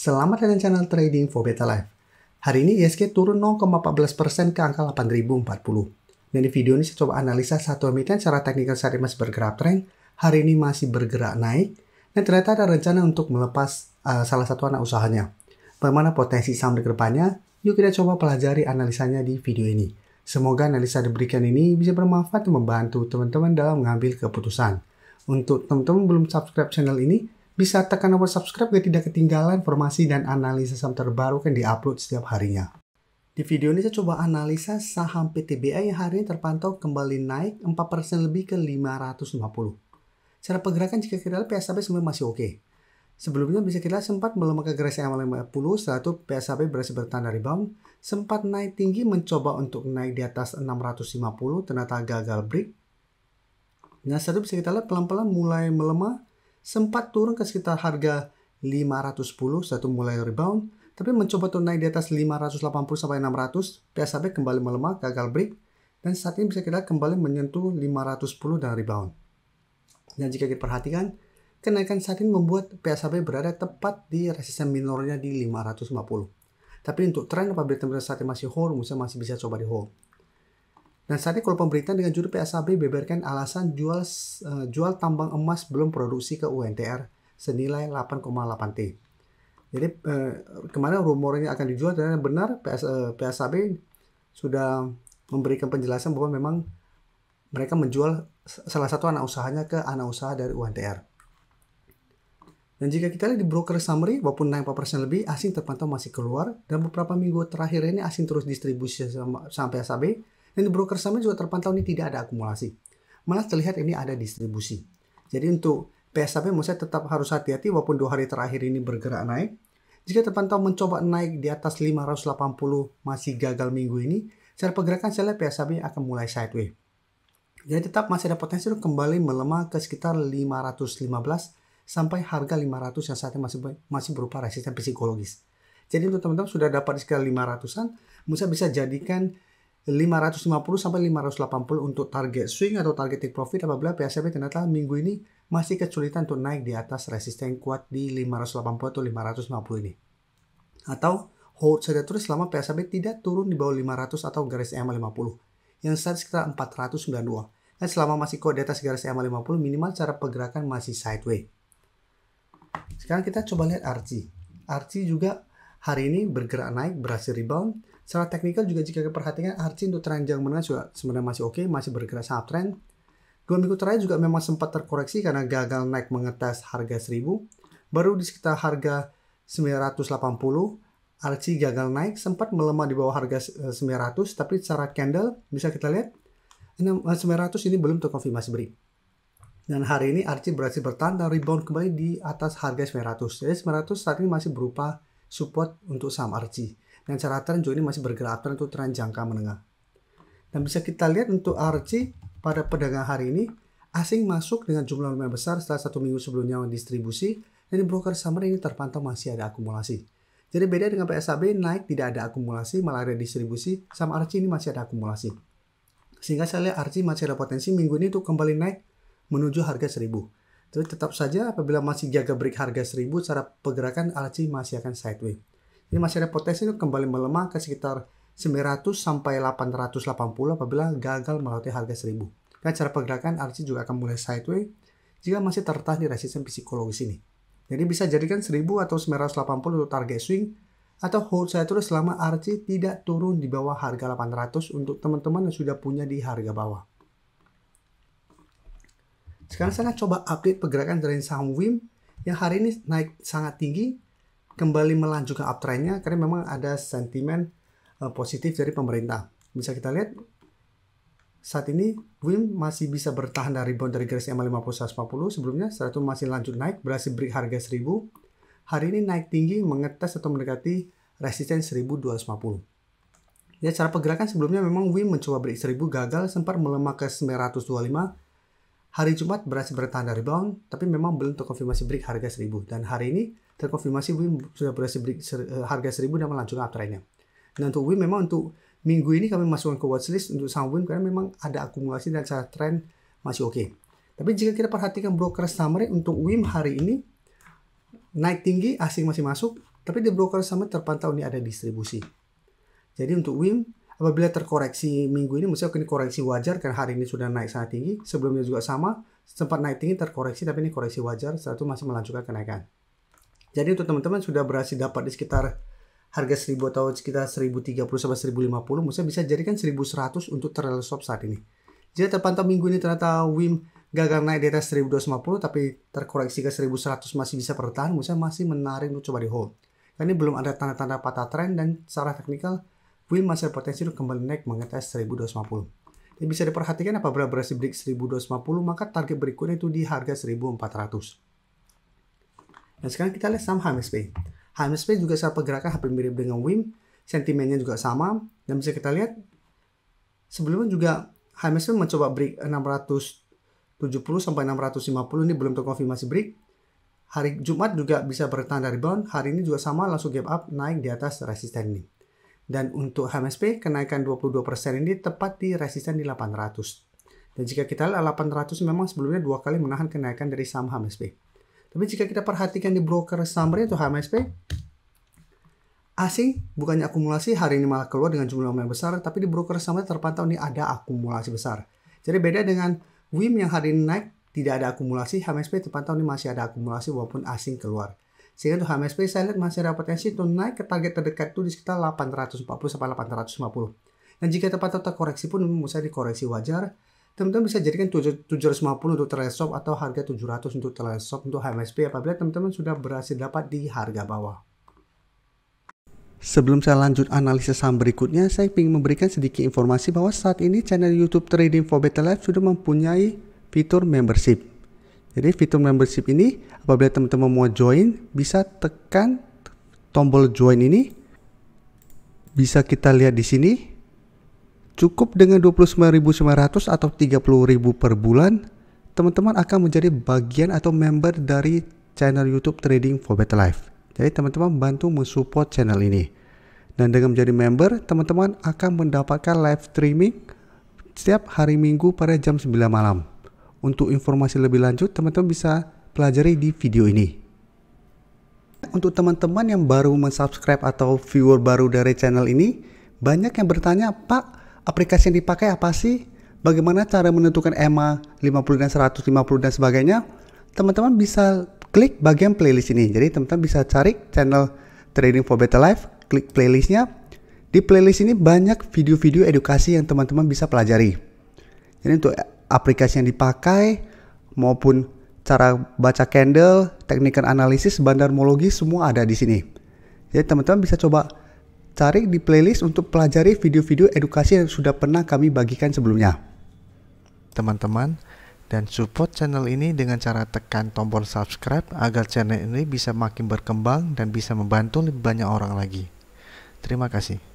Selamat datang channel Trading for Better Life. Hari ini ISG turun 0,14% ke angka 8.040. Dan di video ini saya coba analisa satu emiten secara teknikal saat ini masih bergerak trend. Hari ini masih bergerak naik. Dan ternyata ada rencana untuk melepas salah satu anak usahanya. Bagaimana potensi saham ke depannya? Yuk kita coba pelajari analisanya di video ini. Semoga analisa diberikan ini bisa bermanfaat dan membantu teman-teman dalam mengambil keputusan. Untuk teman-teman belum subscribe channel ini, bisa tekan tombol subscribe agar tidak ketinggalan informasi dan analisa saham terbaru yang diupload setiap harinya. Di video ini saya coba analisa saham PTBA yang hari ini terpantau kembali naik 4% lebih ke 550. Cara pergerakan jika kita lihat PSAB sebenarnya masih oke. Sebelumnya bisa kita lihat sempat melemah ke garis EMA 50, setelah itu PSAB berhasil bertahan rebound, sempat naik tinggi mencoba untuk naik di atas 650, ternyata gagal break. Nah setelah itu bisa kita lihat pelan-pelan mulai melemah, sempat turun ke sekitar harga 510, satu mulai rebound, tapi mencoba untuk naik di atas 580 sampai 600, PSAB kembali melemah, gagal break, dan saat ini bisa kita kembali menyentuh 510 dan rebound. Dan jika kita perhatikan, kenaikan saat ini membuat PSAB berada tepat di resisten minornya di 550. Tapi untuk tren apabila teman-teman saat ini masih hold, masih bisa coba di hold. Dan saat ini kalau pemberitaan dengan judul PSAB beberkan alasan jual tambang emas belum produksi ke UNTR senilai 8,8T. Jadi kemarin rumornya akan dijual dan benar PSAB sudah memberikan penjelasan bahwa memang mereka menjual salah satu anak usahanya ke anak usaha dari UNTR. Dan jika kita lihat di broker summary, walaupun naik 4% lebih, asing terpantau masih keluar. Dan beberapa minggu terakhir ini asing terus distribusi sampai PSAB. Dan di broker summary juga terpantau ini tidak ada akumulasi. Malah terlihat ini ada distribusi. Jadi untuk PSAB menurut saya tetap harus hati-hati walaupun 2 hari terakhir ini bergerak naik. Jika terpantau mencoba naik di atas 580 masih gagal minggu ini, secara pergerakan saya lihat PSAB akan mulai sideways. Jadi tetap masih ada potensi untuk kembali melemah ke sekitar 515 sampai harga 500 yang saat ini masih berupa resisten psikologis. Jadi untuk teman-teman sudah dapat di sekitar 500-an, bisa jadikan 550 sampai 580 untuk target swing atau target take profit apabila PSAB ternyata minggu ini masih kesulitan untuk naik di atas resisten kuat di 580 atau 550 ini. Atau hold saja terus selama PSAB tidak turun di bawah 500 atau garis EMA 50 yang saat sekitar 492. Dan selama masih kuat di atas garis EMA 50 minimal cara pergerakan masih sideways. Sekarang kita coba lihat RC. RC juga hari ini bergerak naik, berhasil rebound. Secara teknikal juga jika kita perhatikan RC untuk tren jangka menengah juga sebenarnya masih oke, masih bergerak sangat tren. 2 minggu terakhir juga memang sempat terkoreksi karena gagal naik mengetes harga 1000. Baru di sekitar harga 980, RC gagal naik, sempat melemah di bawah harga 900, tapi secara candle bisa kita lihat 900 ini belum terkonfirmasi break. Dan hari ini RC berhasil bertahan dan rebound kembali di atas harga 900. Jadi 900 saat ini masih berupa support untuk saham RC. Dan cara tren juga ini masih bergerak tren untuk tren jangka menengah. Dan bisa kita lihat untuk RC pada perdagangan hari ini, asing masuk dengan jumlah lumayan besar setelah 1 minggu sebelumnya distribusi. Dan di broker summary ini terpantau masih ada akumulasi. Jadi beda dengan PSAB naik tidak ada akumulasi, malah ada distribusi. Saham RC ini masih ada akumulasi. Sehingga saya lihat RC masih ada potensi minggu ini untuk kembali naik menuju harga 1000. Tapi tetap saja apabila masih jaga break harga 1000, cara pergerakan RC masih akan sideways. Ini masih ada potensi untuk kembali melemah ke sekitar 900 sampai 880 apabila gagal melewati harga 1000. Dan cara pergerakan RC juga akan mulai sideways jika masih tertahan di resisten psikologis ini. Jadi bisa jadikan 1000 atau 980 untuk target swing atau hold saya terus selama RC tidak turun di bawah harga 800 untuk teman-teman yang sudah punya di harga bawah. Sekarang saya akan coba update pergerakan dari saham WIM yang hari ini naik sangat tinggi, kembali melanjutkan uptrendnya karena memang ada sentimen positif dari pemerintah. Bisa kita lihat saat ini WIM masih bisa bertahan dari rebound dari garis EMA 50 140 sebelumnya, setelah itu masih lanjut naik, berhasil break harga 1000. Hari ini naik tinggi mengetes atau mendekati resisten 1250. Ya, cara pergerakan sebelumnya memang WIM mencoba break 1000 gagal, sempat melemah ke 925. Hari Jumat berhasil bertahan dari rebound, tapi memang belum terkonfirmasi break harga 1000. Dan hari ini terkonfirmasi WIM sudah berhasil break harga 1000 dan melanjutkan uptrendnya. Dan untuk WIM memang untuk minggu ini kami masukkan ke watchlist untuk saham WIM karena memang ada akumulasi dan cara tren masih oke. Tapi jika kita perhatikan broker summary untuk WIM hari ini naik tinggi, asing masih masuk, Tapi di broker saham terpantau ini ada distribusi. Jadi untuk WIM, apabila terkoreksi minggu ini, misalnya ini koreksi wajar karena hari ini sudah naik sangat tinggi. Sebelumnya juga sama, sempat naik tinggi terkoreksi, tapi ini koreksi wajar, setelah itu masih melanjutkan kenaikan. Jadi untuk teman-teman sudah berhasil dapat di sekitar harga 1000 atau sekitar 1030 sampai 1050, misalnya bisa jadikan 1100 untuk trail stop saat ini. Jika terpantau minggu ini ternyata WIM gagal naik di atas 1250 tapi terkoreksi ke 1100 masih bisa bertahan, misalnya masih menarik untuk coba di hold. Karena ini belum ada tanda-tanda patah tren dan secara teknikal WIM masih ada potensi untuk kembali naik mengetes 1250. Jadi bisa diperhatikan apabila berhasil break 1250 maka target berikutnya itu di harga 1400. Dan sekarang kita lihat saham HMSP. HMSP juga secara pergerakan hampir mirip dengan WIM, sentimennya juga sama, dan bisa kita lihat sebelumnya juga HMSP mencoba break 670 sampai 650, ini belum terkonfirmasi break. Hari Jumat juga bisa bertanda rebound, hari ini juga sama langsung gap up naik di atas resisten ini. Dan untuk HMSP kenaikan 22% ini tepat di resisten di 800. Dan jika kita lihat 800 memang sebelumnya 2 kali menahan kenaikan dari saham HMSP. Tapi jika kita perhatikan di broker summary atau HMSP, asing bukannya akumulasi hari ini malah keluar dengan jumlah yang besar, tapi di broker summary terpantau ini ada akumulasi besar. Jadi beda dengan WIM yang hari ini naik tidak ada akumulasi, HMSP terpantau ini masih ada akumulasi walaupun asing keluar. Sehingga untuk HMSP saya lihat masih ada potensi untuk naik ke target terdekat itu di sekitar 840 sampai 850. Dan jika terpantau terkoreksi pun misalnya dikoreksi wajar, teman-teman bisa jadikan 750 untuk trail stop atau harga 700 untuk trail stop untuk HMSP apabila teman-teman sudah berhasil dapat di harga bawah. Sebelum saya lanjut analisis saham berikutnya, saya ingin memberikan sedikit informasi bahwa saat ini channel YouTube Trading for Better Life sudah mempunyai fitur membership. Jadi fitur membership ini apabila teman-teman mau join bisa tekan tombol join ini. Bisa kita lihat di sini. Cukup dengan 29.900 atau 30.000 per bulan, teman-teman akan menjadi bagian atau member dari channel YouTube Trading for Better Life. Jadi teman-teman bantu mensupport channel ini. Dan dengan menjadi member, teman-teman akan mendapatkan live streaming setiap hari Minggu pada jam 9 malam. Untuk informasi lebih lanjut, teman-teman bisa pelajari di video ini. Untuk teman-teman yang baru mensubscribe atau viewer baru dari channel ini, banyak yang bertanya, Pak, aplikasi yang dipakai apa sih? Bagaimana cara menentukan EMA 50 dan 150 dan sebagainya? Teman-teman bisa klik bagian playlist ini. Jadi teman-teman bisa cari channel Trading for Better Life, klik playlistnya. Di playlist ini banyak video-video edukasi yang teman-teman bisa pelajari. Jadi untuk aplikasi yang dipakai maupun cara baca candle, teknikal analisis, bandarmologi semua ada di sini. Jadi teman-teman bisa coba cari di playlist untuk pelajari video-video edukasi yang sudah pernah kami bagikan sebelumnya. Teman-teman, dan support channel ini dengan cara tekan tombol subscribe agar channel ini bisa makin berkembang dan bisa membantu lebih banyak orang lagi. Terima kasih.